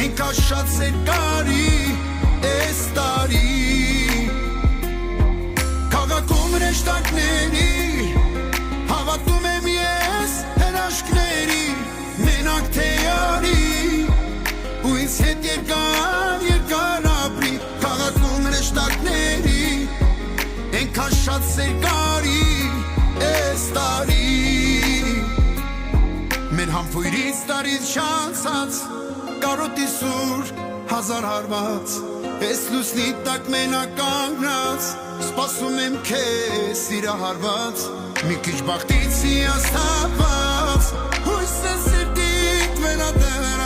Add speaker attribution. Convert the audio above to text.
Speaker 1: Մենք աշացել կարի էս տարի Քաղաքում հրեշտակների Հավատում եմ ես հրաշքների Մենակ թե արի Ու ինձ հետ երկար ապրի Քաղաքում հրեշտակների Ենքան շատ սեր կարի էս տարի Մեր համբույրից տարից շանցած Կարոտի սուր հազար հարված Ես լուսնի տակ մենակ կանգնած Սպասում եմ քեզ սիրահարված Մի քիչ բախտից հիասթափված Հույսս